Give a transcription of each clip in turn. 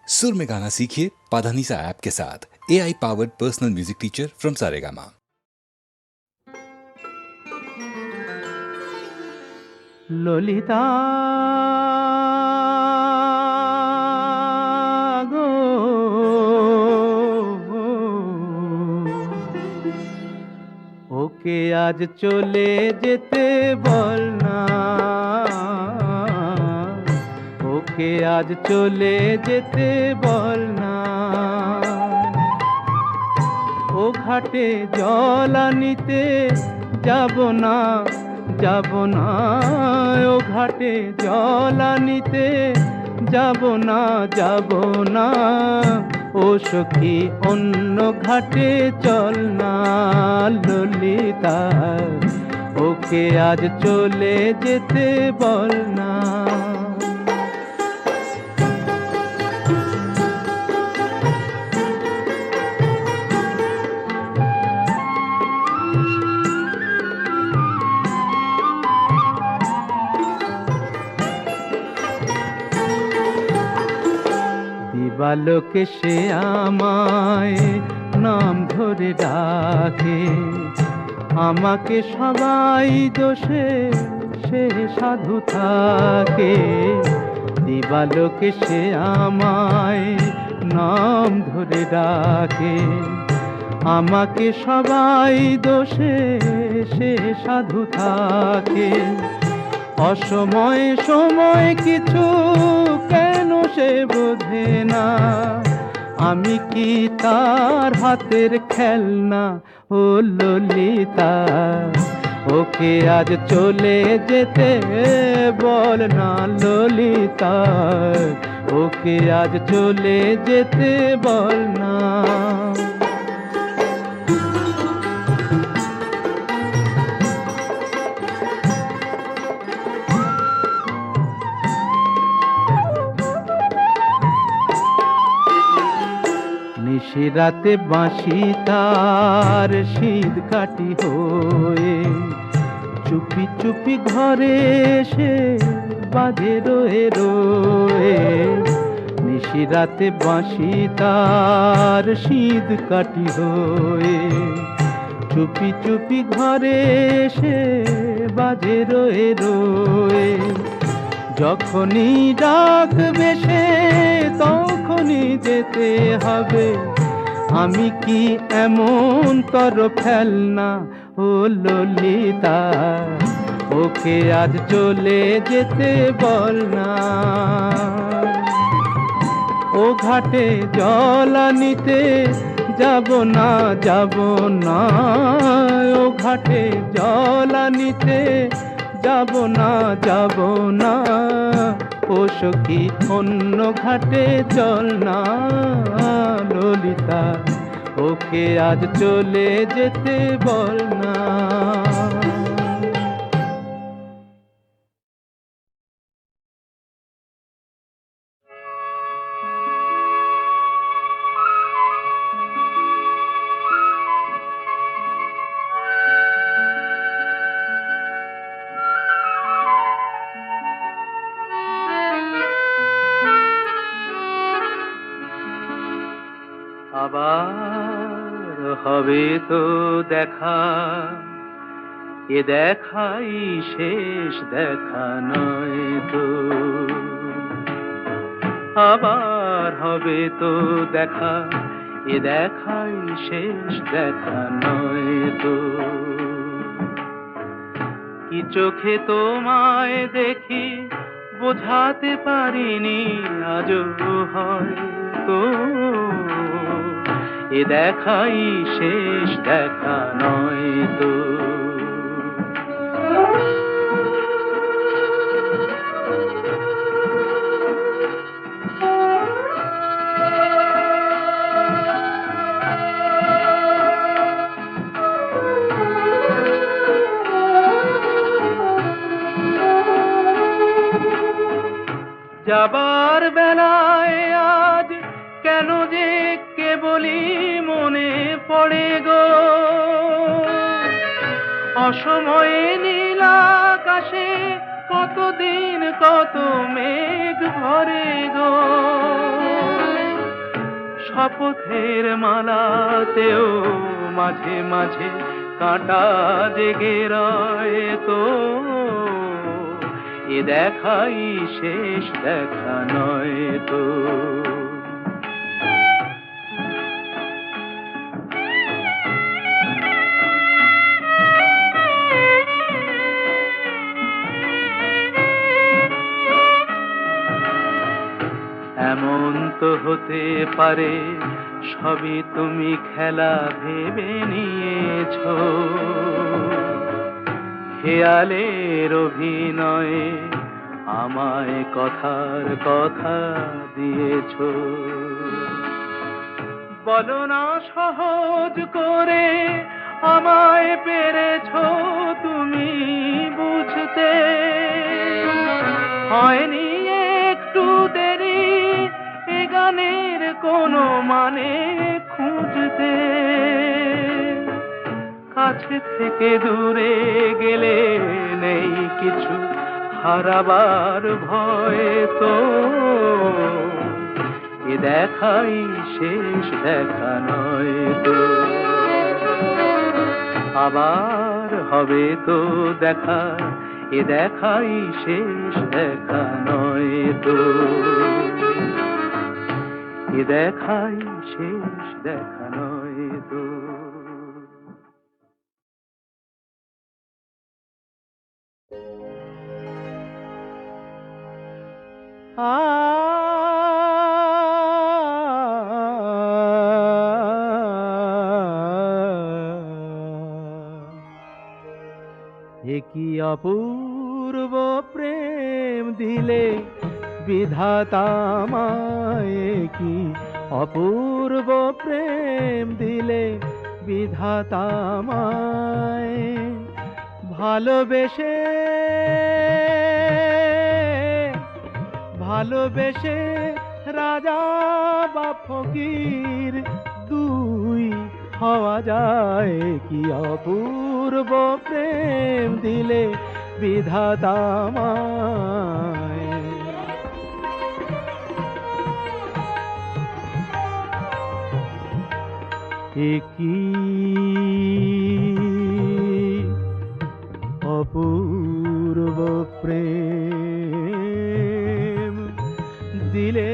सुर में गाना सीखिए पाधानीसा ऐप के साथ। AI powered personal music teacher from Saregama. Lalita গো, ওকে আজ চলে যেতে বল না, ওকে আজ চলে যেতে বল না। ও ঘাটে জল আনিতে যাব না, যাব না, ও ঘাটে জল আনিতে যাব না, যাব না। ও সখী অন্য ঘাটে চল না ললিতা, ওকে আজ চলে যেতে বল না। দিবালোকে সে আমায় নাম ধরে ডাকে, আমাকে সবাই দোষে সে সাধু থাকে। দিবালোকে সে আমায় নাম ধরে ডাকে, আমাকে সবাই দোষে সে সাধু থাকে। অসময় সময় কিছু কেন সে বোঝে না, আমি কি তার হাতের খেলনা ও ললিতা। ওকে আজ চলে যেতে বল না ললিতা, ওকে আজ চলে যেতে বল না। নিশিরাতে বাঁশি তার শীত কাটি হয়ে, চুপি চুপি ঘরে এসে বাজে রয়ে রয়ে। নিশিরাতে বাঁশি তার শীত কাটি হয়ে, চুপি চুপি ঘরে এসে বাজে রয়ে রয়ে। যখনই ডাকবে সে তখনই যেতে হবে, আমি কি এমন তর ফেলনা ও ললিতা। ওকে আজ চলে যেতে বল না, ও ঘাটে জল আনিতে যাব না, যাব না, ও ঘাটে জল আনিতে যাব না, যাব না। ও সখী অন্য ঘাটে চল না ললিতা, ওকে আজ চলে যেতে বল না। আবার হবে তো দেখা, এ দেখাই শেষ দেখা নয় তো। আবার হবে তো দেখা, এ দেখাই শেষ দেখা নয় তো। কি চোখে তোমায় দেখি বোঝাতে পারিনি আজও হয়তো, এ দেখাই শেষ দেখা নয় তো। যাবার বেলায় আজ কেন যে কেবলই মনে পড়ে গো, অসময়ে নীল আকাশে কতদিন কত মেঘ ভরে গো। শপথের মালাতেও মাঝে মাঝে কাঁটা জেগে রয় তো, এ দেখাই শেষ দেখা নয় তো। এমন তো হতে পারে সবই তুমি খেলা ভেবে নিয়েছো, খেয়ালের অভিনয়ে আমায় কথার কথা দিয়েছো। বলো না সহজ করে আমায় পেরেছো তুমি বুঝতে, হয়নি একটু দেরি এ গানের কোনো মানে খুঁজতে। কাছে থেকে দূরে গেলে নেই কিছু হারাবার ভয় তো, এ দেখাই শেষ দেখা নয় তো। আবার হবে তো দেখা, এ দেখাই শেষ দেখা নয় তো, এ দেখাই শেষ দেখা নয় তো। এ কি অপূর্ব প্রেম দিলে বিধাতা আমায়, কি অপূর্ব প্রেম দিলে বিধাতা আমায়। ভালোবেসে ভালোবেসে রাজা বা ফকির দুই হওয়া যায়, কি অপূর্ব প্রেম দিলে বিধাতা আমায়। এ কি অপূর্ব প্রেম দিলে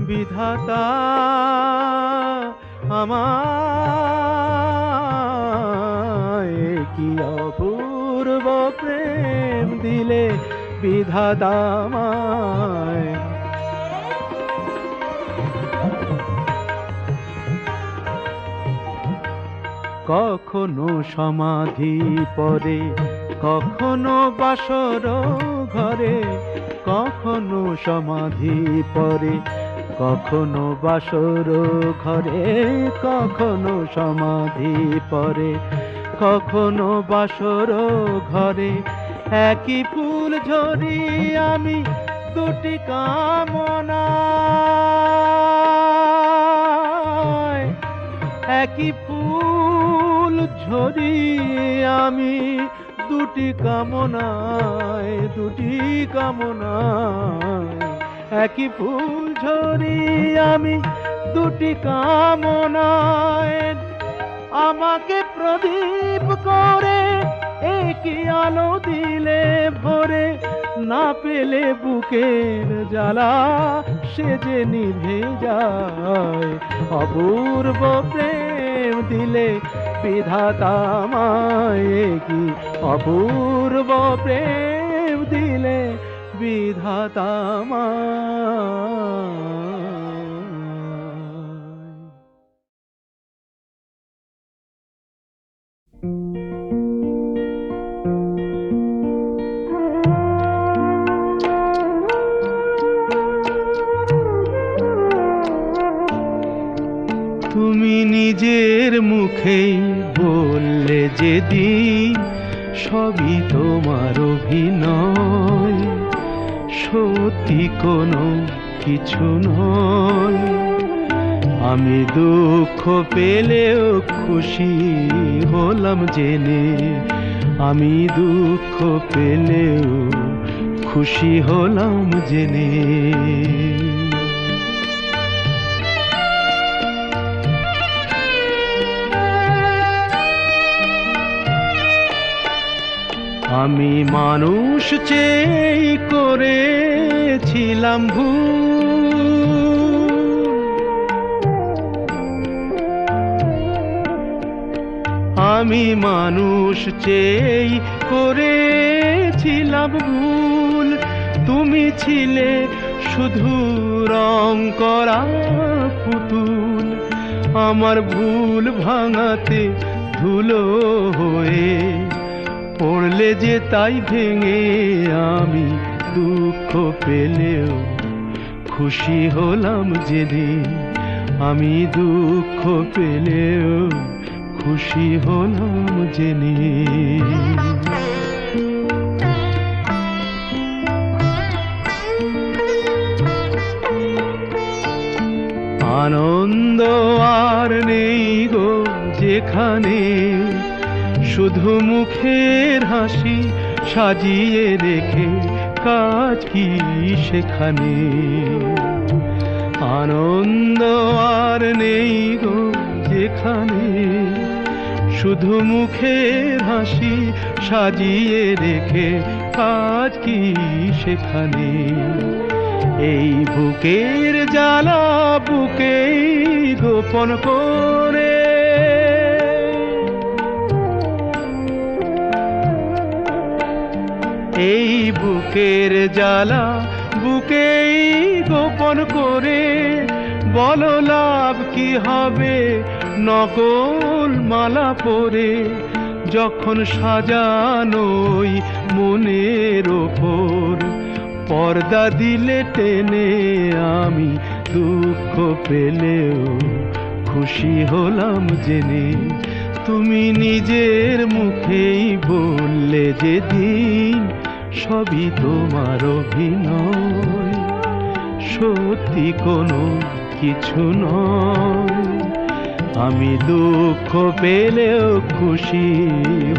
বিধাতা আমায়, কি অপূর্ব প্রেম দিলে বিধাতা আমায়। কখনো সমাধি পরে কখনো বাসর ঘরে, কখনো সমাধি পরে কখনো বাসর ঘরে, কখনো সমাধি পরে কখনো বাসর ঘরে। একই ফুল ঝরি আমি দুটি কামনায়, একই ফুল ঝরি আমি দুটি কামনায়, দুটি কামনায়। একই ফুল ঝরি আমি দুটি কামনায়। আমাকে প্রদীপ করে একই আলো দিলে ভরে, না পেলে বুকের জ্বালা সে যে নিভে যায়। অপূর্ব প্রেম দিলে বিধাতা আমায়, কি অপূর্ব প্রেম দিলে বিধাতা আমায়। তুমি নিজের মুখেই বললে যেদিন সবই তোমার অভিনয়, সত্যি কোনো কিছু নয়। আমি দুঃখ পেলেও খুশি হলাম জেনে, আমি দুঃখ পেলেও খুশি হলাম জেনে। আমি মানুষ চেয়ে করেছিলাম ভুল, আমি মানুষ চেয়ে করেছিলাম ভুল। তুমি ছিলে শুধু রং করা পুতুল, আমার ভুল ভাঙাতে ধুলো হয়ে পড়লে যে তাই ভেঙে আমি দুঃখ পেলেও খুশি হলাম যেদিন, আমি দুঃখ পেলেও খুশি হলাম জেনে। আনন্দ আর নেই গো যেখানে, শুধু মুখের হাসি সাজিয়ে রেখে কাজ কি সেখানে। আনন্দ আর নেই গো যেখানে, শুধু মুখের হাসি সাজিয়ে রেখে কাজ কি সেখানে। এই বুকের জ্বালা বুকেই গোপন করে, এই বুকের জ্বালা বুকেই গোপন করে, বলো লাভ কি হবে নকল মালা পরে, যখন সাজানোই মনের ওপর পর্দা দিলে টেনে আমি দুঃখ পেলেও খুশি হলাম জেনে। তুমি নিজের মুখেই বললে যেদিন সবই তোমার অভিনয়, সত্যি কোনো কিছু নয়। আমি দুঃখ পেলেও খুশি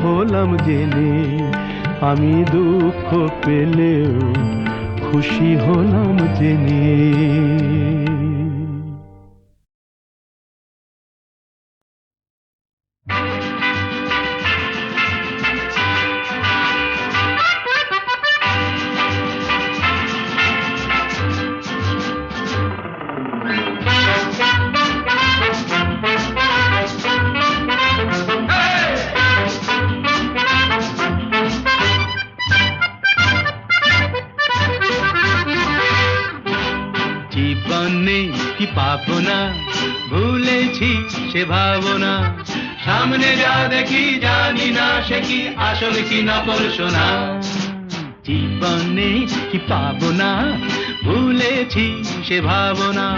হলাম জেনে, আমি দুঃখ পেলেও খুশি হলাম জেনে। জীবনে কি পাবো না ভুলেছি সে ভাবনা, সামনে যা দেখি জানি না সে কি আসল কি নকল সোনা। জীবনে কি পাবো না ভুলেছি সে ভাবনা,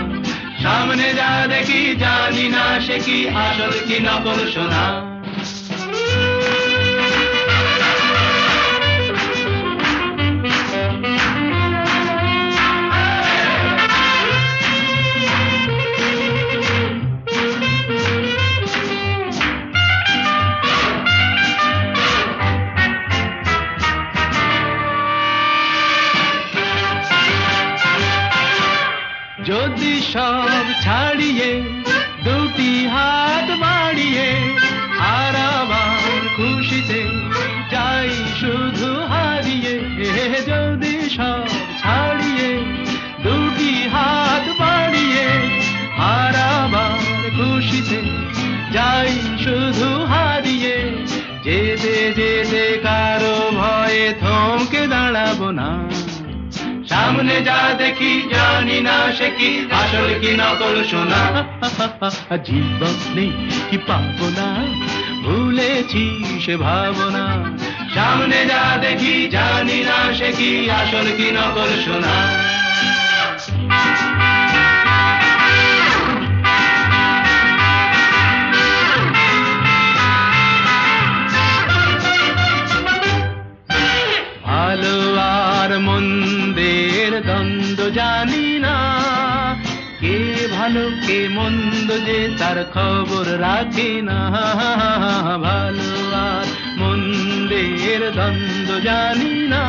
সামনে যা দেখি জানি না সে কি আসল কি নকল সোনা। যদি সব ছাড়িয়ে দুটি হাত বাড়িয়ে আর আবার খুশিতে যাই শুধু হারিয়ে, যদি সব ছাড়িয়ে দুটি হাত বাড়িয়ে আর আবার খুশিতে যাই শুধু হারিয়ে, যেতে যেতে কারো ভয়ে থমকে দাঁড়াবো না, সামনে যা দেখি জানি না সে কি আসল কি নকল সোনা। জীবনে কি পাবো না ভুলেছি সে ভাবনা, সামনে যা দেখি জানি না সে কি আসল কি নকল সোনা। ভালো আর মন্দের দ্বন্দ্ব জানি না, কে ভালো কে মন্দ যে তার খবর রাখি না। ভালো আর মন্দের দ্বন্দ্ব জানি না,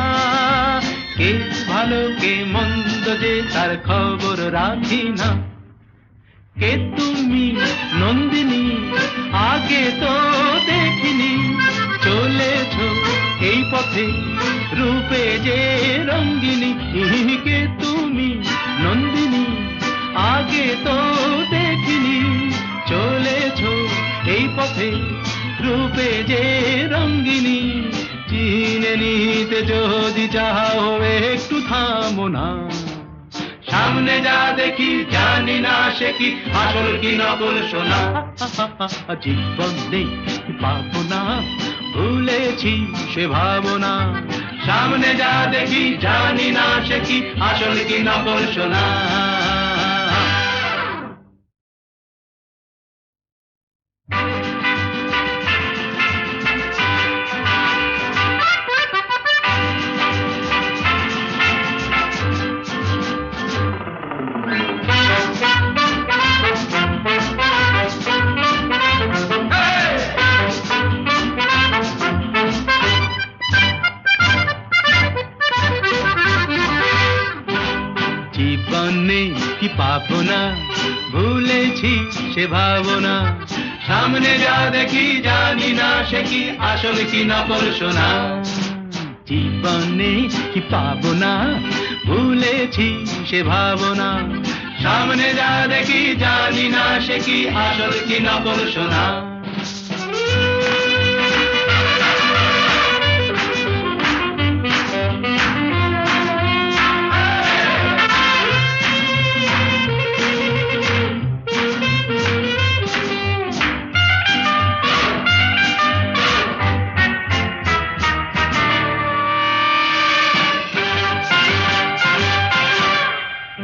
কে ভালো কে মন্দ যে তার খবর রাখি না। কে তুমি নন্দিনী আগে তো দেখিনি, চলেছ এই পথে রূপে যে রঙ্গিনী, কে তুমি নন্দিনী আগে তো দেখিনি। চলেছ এই পথে রূপে যে রঙ্গিনী, চিনে নিতে যদি চাও একটু থামো না। সামনে যা দেখি জানি না সে কি আসল কি নকল সোনা। জীবন নেই পাবো না, ভুলেছি সে ভাবনা। সামনে যা দেখি জানি না সে কি আসল কি নকল সোনা। জীবনে কি পাবো না, ভুলেছি সে ভাবনা। সামনে যা দেখি জানি না সে কি আসল কি নকল সোনা। জীবনে কি পাবো না, ভুলেছি সে ভাবনা। সামনে যা দেখি জানি না সে কি আসল কি নকল সোনা।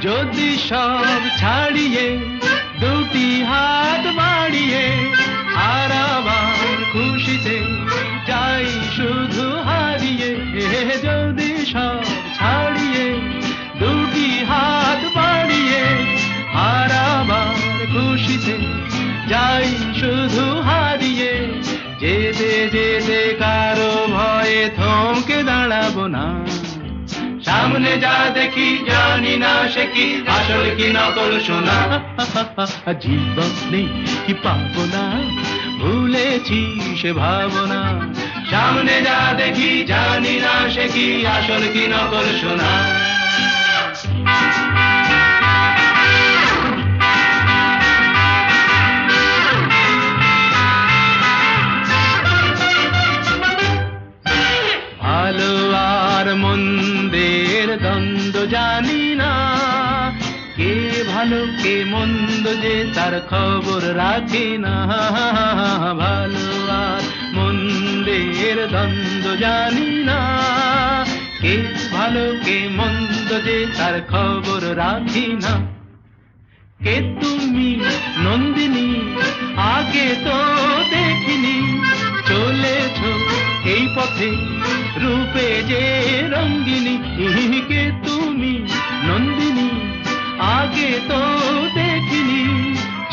যদি সব ছাড়িয়ে দুটি হাত বাড়িয়ে আর আবার খুশিতে যাই শুধু হারিয়ে। যদি সব ছাড়িয়ে দুটি হাত বাড়িয়ে আর আবার খুশিতে যাই শুধু হারিয়ে। যেতে যেতে কারো ভয়ে থমকে দাঁড়াবো না। সামনে যা দেখি জানি না সে কি আসল কি নকল সোনা। জীবনে কি পাবো না, ভুলেছি সে ভাবনা। সামনে যা দেখি জানি না সে কি আসল কি নকল সোনা। ভালো আর মন্দের দ্বন্দ্ব জানি না, কে ভালো কে মন্দ যে তার খবর রাখে না। ভালো আর মন্দের দ্বন্দ্ব জানি না, কে ভালো কে মন্দ যে তার খবর রাখি না। কে তুমি নন্দিনী আগে তো দেখিনি। চলেছ এই পথে রূপে যে রঙ্গিনী, কে তুমি নন্দিনী আগে তো দেখিনি।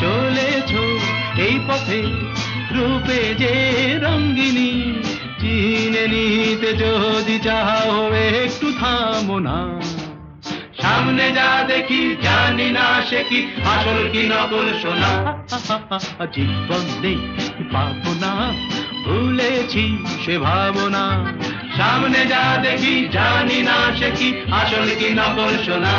চলেছ এই পথে রূপে যে রঙ্গিনী, চিনে নিতে যদি চাও একটু থামো না। সামনে যা দেখি জানি না সে কি আসল কি নকল সোনা। জীবন নেই পাবো না, ভুলেছি সে ভাবনা। সামনে যা দেখি জানি না সে কি আসল কি নকল সোনা।